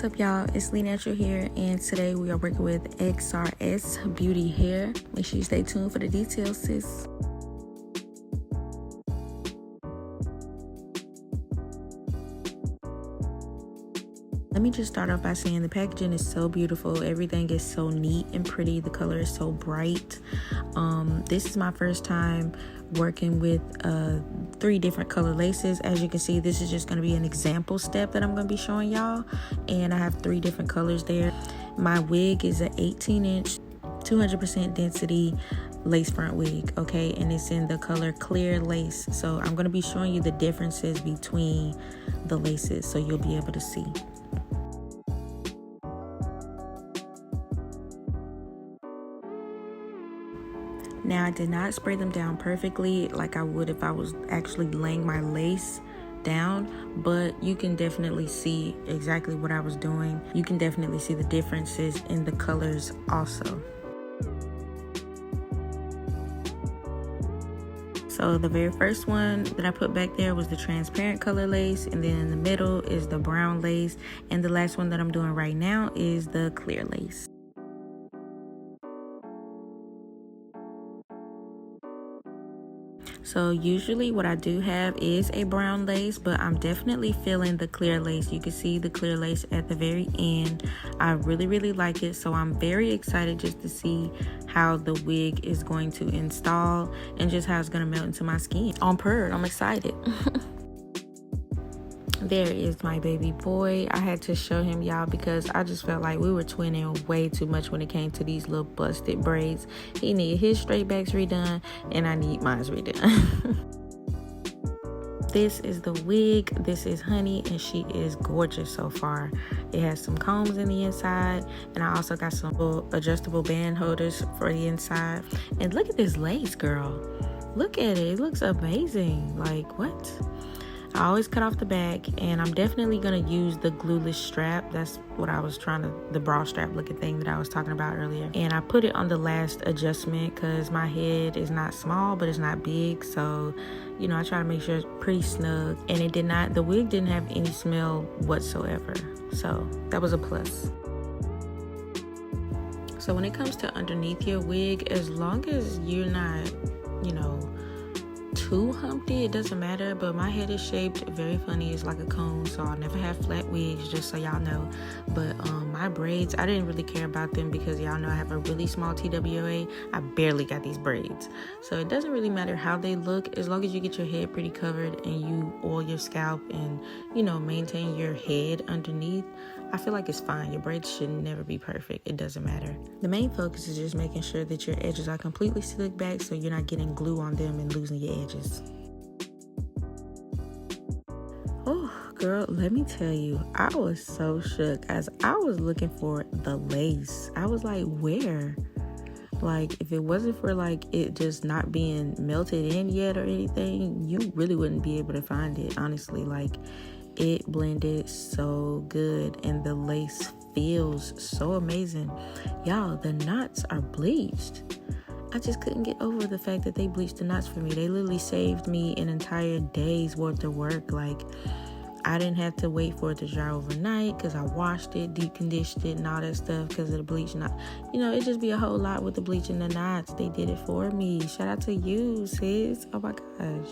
What's up, y'all? It's Lee Natural here, and today we are working with Xrsbeauty Hair. Make sure you stay tuned for the details, sis. Let me just start off by saying the packaging is so beautiful. Everything is so neat and pretty. The color is so bright. This is my first time working with 3 different color laces. As you can see, this is just going to be an example step that I'm going to be showing y'all, and I have 3 different colors there. My wig is an 18-inch 200% density lace front wig, okay, and it's in the color clear lace. So I'm going to be showing you the differences between the laces so you'll be able to see. Now, I did not spray them down perfectly like I would if I was actually laying my lace down, but you can definitely see exactly what I was doing. You can definitely see the differences in the colors also. So the very first one that I put back there was the transparent color lace, and then in the middle is the brown lace, and the last one that I'm doing right now is the clear lace. So usually what I do have is a brown lace, but I'm definitely feeling the clear lace. You can see the clear lace at the very end. I really like it, so I'm very excited just to see how the wig is going to install and just how it's going to melt into my skin. On purr, I'm excited. There is my baby boy. I had to show him, y'all, because I just felt like we were twinning way too much when it came to these little busted braids. He needed his straight backs redone, and I need mine redone. This is the wig. This is Honey, and she is gorgeous so far. It has some combs in the inside, and I also got some little adjustable band holders for the inside. And look at this lace, girl. Look at it. It looks amazing. Like, what? I always cut off the back, and I'm definitely going to use the glueless strap. That's what I was trying to, the bra strap looking thing that I was talking about earlier. And I put it on the last adjustment because my head is not small, but it's not big. So, you know, I try to make sure it's pretty snug. And it did not, the wig didn't have any smell whatsoever. So that was a plus. So when it comes to underneath your wig, as long as you're not, you know, too humpty, it doesn't matter. But my head is shaped very funny. It's like a cone, so I'll never have flat wigs, just so y'all know. But my braids, I didn't really care about them because y'all know I have a really small TWA. I barely got these braids, so it doesn't really matter how they look as long as you get your head pretty covered and you oil your scalp and, you know, maintain your head underneath. I feel like it's fine. Your braids should never be perfect. It doesn't matter. The main focus is just making sure that your edges are completely slicked back so you're not getting glue on them and losing your edges. Oh, girl, let me tell you, I was so shook as I was looking for the lace. I was like, where? Like, if it wasn't for like it just not being melted in yet or anything, you really wouldn't be able to find it, honestly. Like, it blended so good and the lace feels so amazing. Y'all, the knots are bleached. I just couldn't get over the fact that they bleached the knots for me. They literally saved me an entire day's worth of work. Like, I didn't have to wait for it to dry overnight because I washed it, deep conditioned it, and all that stuff because of the bleach knot. You know, it just be a whole lot with the bleach and the knots. They did it for me. Shout out to you, sis. Oh my gosh.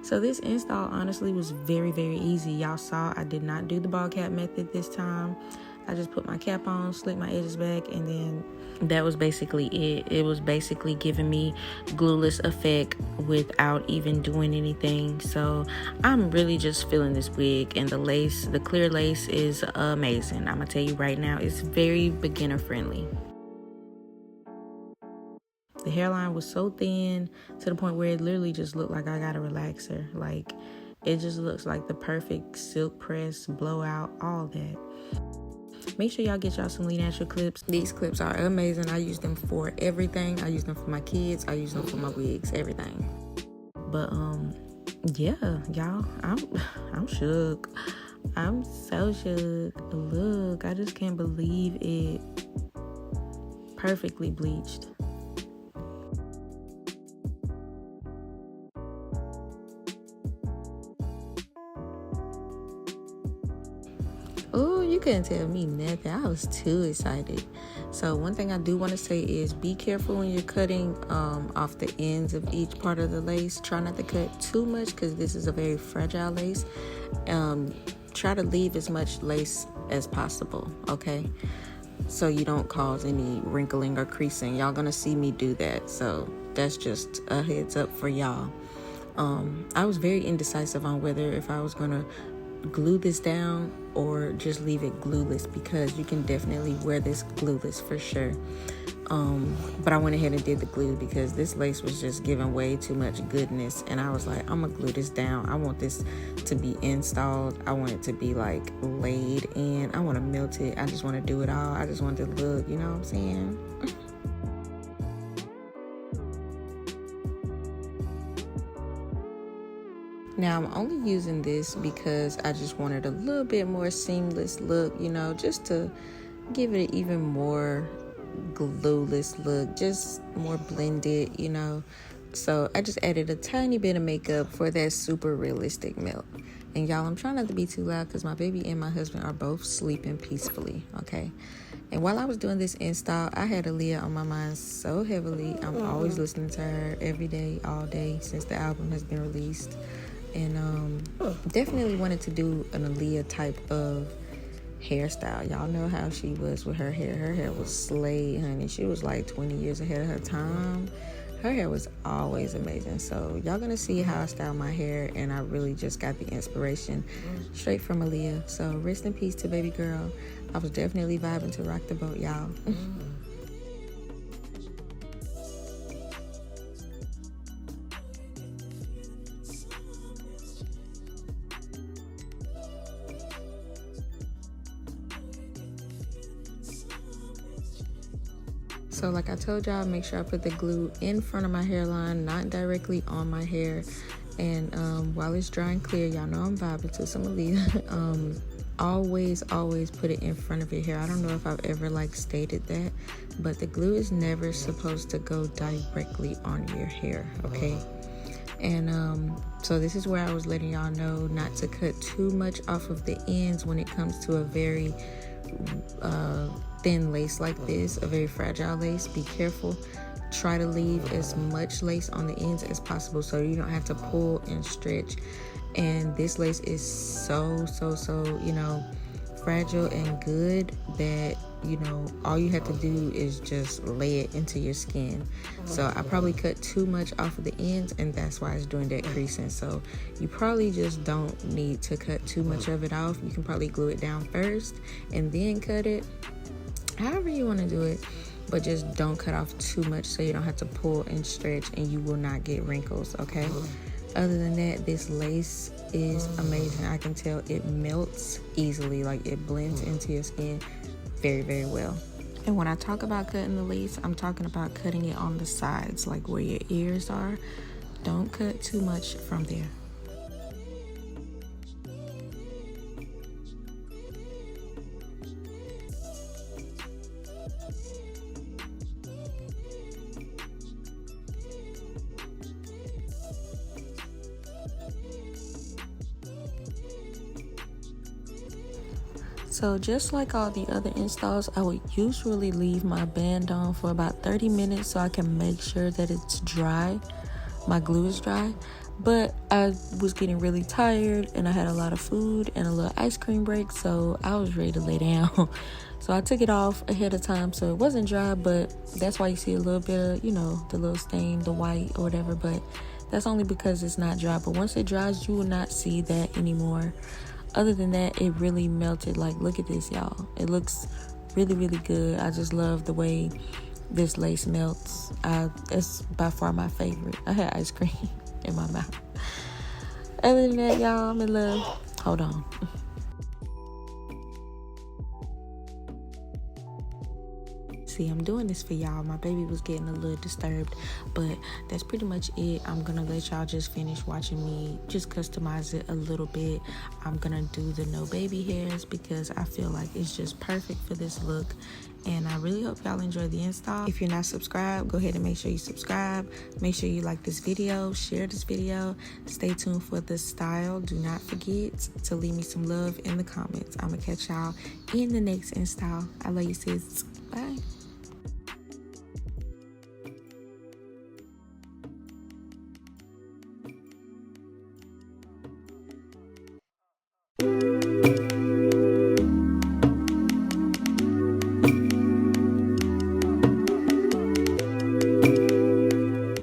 So this install honestly was very easy. Y'all saw I did not do the ball cap method this time. I just put my cap on, slicked my edges back, and then that was basically it. It was basically giving me glueless effect without even doing anything. So I'm really just feeling this wig, and the lace, the clear lace is amazing. I'm gonna tell you right now, it's very beginner friendly. The hairline was so thin to the point where it literally just looked like I got a relaxer. Like, it just looks like the perfect silk press, blowout, all that. Make sure y'all get y'all some Lee Natural clips. These clips are amazing. I use them for everything. I use them for my kids. I use them for my wigs, everything. But yeah, y'all, I'm shook. I'm so shook. Look, I just can't believe it. Perfectly bleached. Oh, you couldn't tell me nothing. I was too excited. So one thing I do want to say is be careful when you're cutting off the ends of each part of the lace. Try not to cut too much because this is a very fragile lace. Try to leave as much lace as possible, okay? So you don't cause any wrinkling or creasing. Y'all gonna see me do that. So that's just a heads up for y'all. I was very indecisive on whether if I was gonna glue this down or just leave it glueless, because you can definitely wear this glueless for sure. But I went ahead and did the glue because this lace was just giving way too much goodness, and I was like, I'm gonna glue this down. I want this to be installed. I want it to be like laid in. I want to melt it. I just want to do it all. I just want it to look, you know what I'm saying? Now I'm only using this because I just wanted a little bit more seamless look, you know, just to give it an even more glueless look, just more blended, you know. So I just added a tiny bit of makeup for that super realistic melt. And y'all, I'm trying not to be too loud because my baby and my husband are both sleeping peacefully, okay? And while I was doing this install, I had Aaliyah on my mind so heavily. I'm always listening to her every day, all day since the album has been released. And definitely wanted to do an Aaliyah type of hairstyle. Y'all know how she was with her hair. Her hair was slayed, honey. She was like 20 years ahead of her time. Her hair was always amazing. So y'all gonna see how I style my hair, and I really just got the inspiration straight from Aaliyah. So rest in peace to baby girl. I was definitely vibing to Rock the Boat, y'all. So like I told y'all, make sure I put the glue in front of my hairline, not directly on my hair. And while it's dry and clear, y'all know I'm vibing to some Aaliyah. Always put it in front of your hair. I don't know if I've ever like stated that, but the glue is never supposed to go directly on your hair, okay? And so this is where I was letting y'all know not to cut too much off of the ends when it comes to a very thin lace like this, a very fragile lace. Be careful. Try to leave as much lace on the ends as possible so you don't have to pull and stretch. And this lace is so you know, fragile and good that, you know, all you have to do is just lay it into your skin. So I probably cut too much off of the ends, and that's why it's doing that creasing. So you probably just don't need to cut too much of it off. You can probably glue it down first and then cut it, however you want to do it, but just don't cut off too much so you don't have to pull and stretch and you will not get wrinkles, okay? Other than that, this lace is amazing. I can tell it melts easily, like it blends into your skin very well. And when I talk about cutting the lace, I'm talking about cutting it on the sides, like where your ears are. Don't cut too much from there. So just like all the other installs, I would usually leave my band on for about 30 minutes so I can make sure that it's dry. My glue is dry. But I was getting really tired and I had a lot of food and a little ice cream break, so I was ready to lay down. So I took it off ahead of time so it wasn't dry, but that's why you see a little bit of, you know, the little stain, the white or whatever, but that's only because it's not dry. But once it dries, you will not see that anymore. Other than that, it really melted. Like, look at this, y'all. It looks really good. I just love the way this lace melts. It's by far my favorite. I had ice cream in my mouth. Other than that, y'all, I'm in love. Hold on. See, I'm doing this for y'all. My baby was getting a little disturbed, but that's pretty much it. I'm gonna let y'all just finish watching me just customize it a little bit. I'm gonna do the no baby hairs because I feel like it's just perfect for this look. and I really hope y'all enjoy the install. If you're not subscribed, go ahead and make sure you subscribe. Make sure you like this video, share this video. Stay tuned for the style. Do not forget to leave me some love in the comments. I'm gonna catch y'all in the next install. I love you, sis. Bye.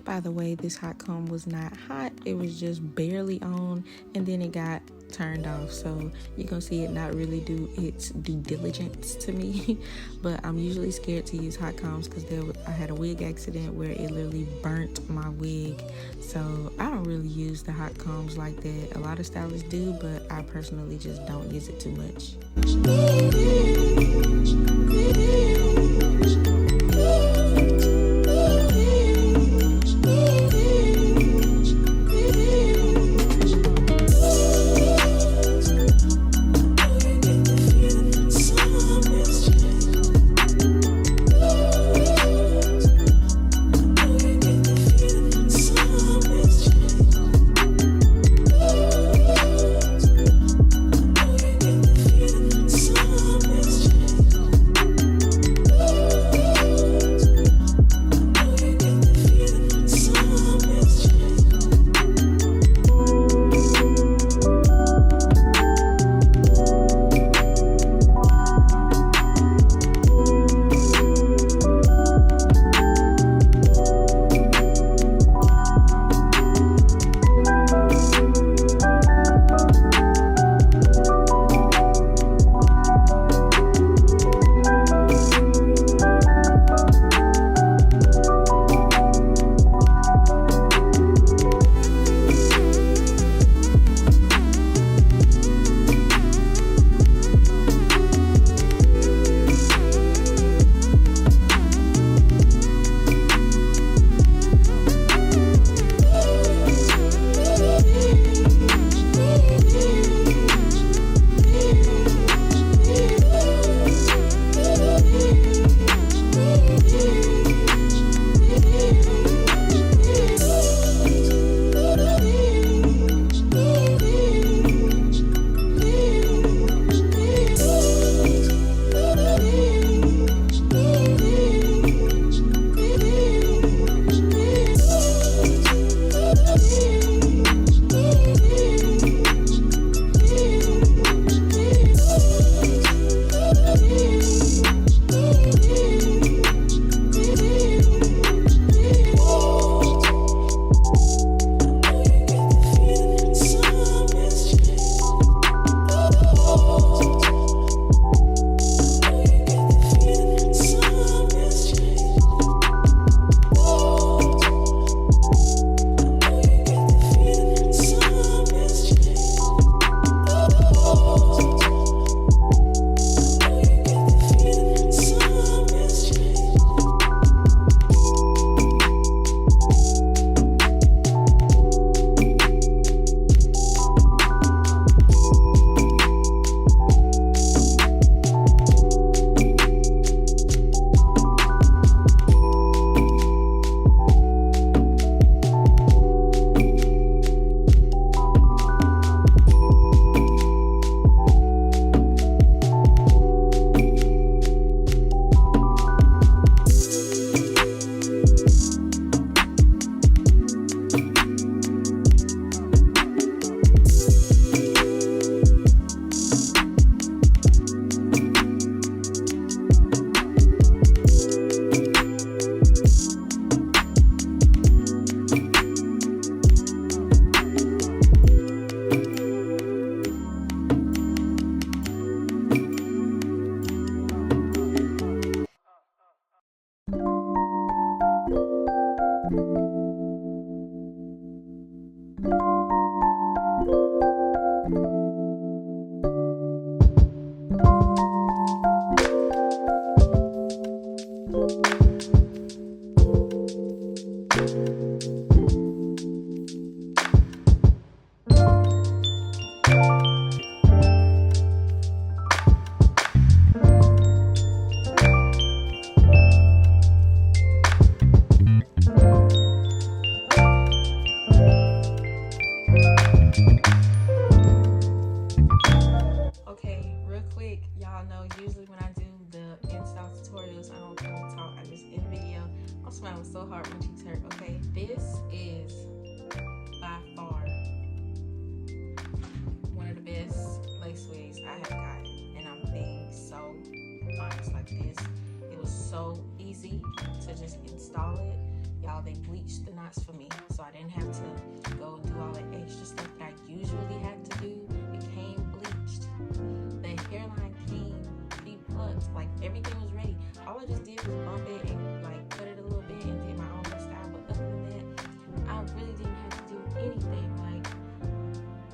By the way, this hot comb was not hot. It was just barely on, and then it got turned off. So you're gonna see it not really do its due diligence to me. But I'm usually scared to use hot combs because I had a wig accident where it literally burnt my wig. So I don't really use the hot combs like that. A lot of stylists do, but I personally just don't use it too much. Mischief. real quick, y'all know usually when I do the install tutorials, I don't really talk, I just in video. I'm smiling so hard when she turned. Okay, this is by far one of the best lace wigs I have gotten, and I'm being so honest. Like this, it was so easy to just install it. Y'all, they bleached the knots for me, so I didn't have to go and do all that extra stuff that I usually had to do. It came bleached. The hairline came pre-plucked. Like everything was ready. All I just did was bump it and like cut it a little bit and did my own style. But other than that, I really didn't have to do anything like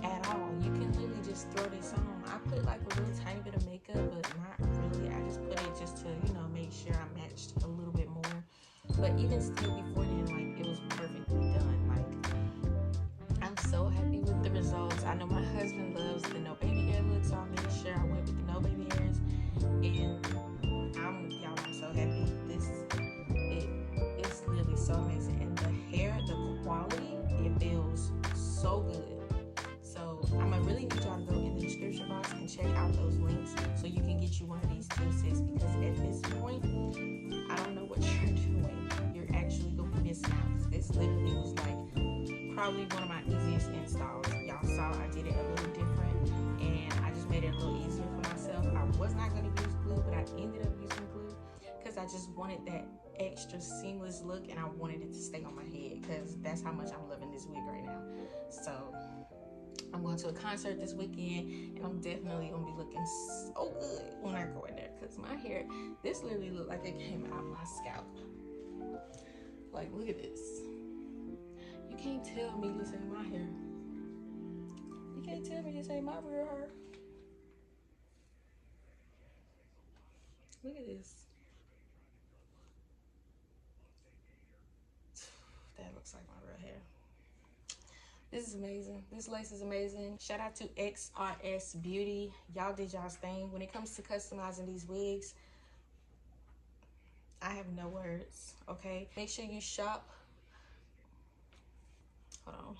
at all. You can literally just throw this on. I put like a little tiny bit of makeup, but not really. I just put it just to, you know, make sure I matched a little bit more. But even still before then, like it was perfectly done. Like I'm so happy with the results. I know my husband loves the no baby hair look, so I made sure I went with the no baby hairs. And I'm so happy. It's literally so amazing. And the hair, the quality, it feels so good. So I'm gonna really need y'all to go in the description box and check out those links so you can get you one of these too, sis, because at this point, I don't know what you're doing. You're actually gonna be missing out. This literally was like probably one of my easiest installs. Y'all saw I did it a little different, and I just made it a little easier for myself. I was not gonna use glue, but I ended up using glue because I just wanted that extra seamless look, and I wanted it to stay on my head because that's how much I'm loving this wig right now. So I'm going to a concert this weekend, and I'm definitely gonna be looking so good when I go in there because my hair, this literally looked like it came out of my scalp. Like, look at this. You can't tell me this ain't my hair. You can't tell me this ain't my real hair. Look at this. That looks like my real hair. This is amazing. This lace is amazing. Shout out to Xrsbeauty. Y'all did y'all's thing. When it comes to customizing these wigs, I have no words, okay? Make sure you shop. Hold on.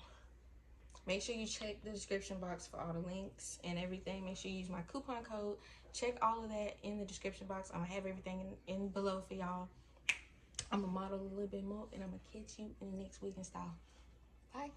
Make sure you check the description box for all the links and everything. Make sure you use my coupon code. Check all of that in the description box. I'm gonna have everything in below for y'all. I'm gonna model a little bit more, and I'm gonna catch you in the next wig and style. Bye.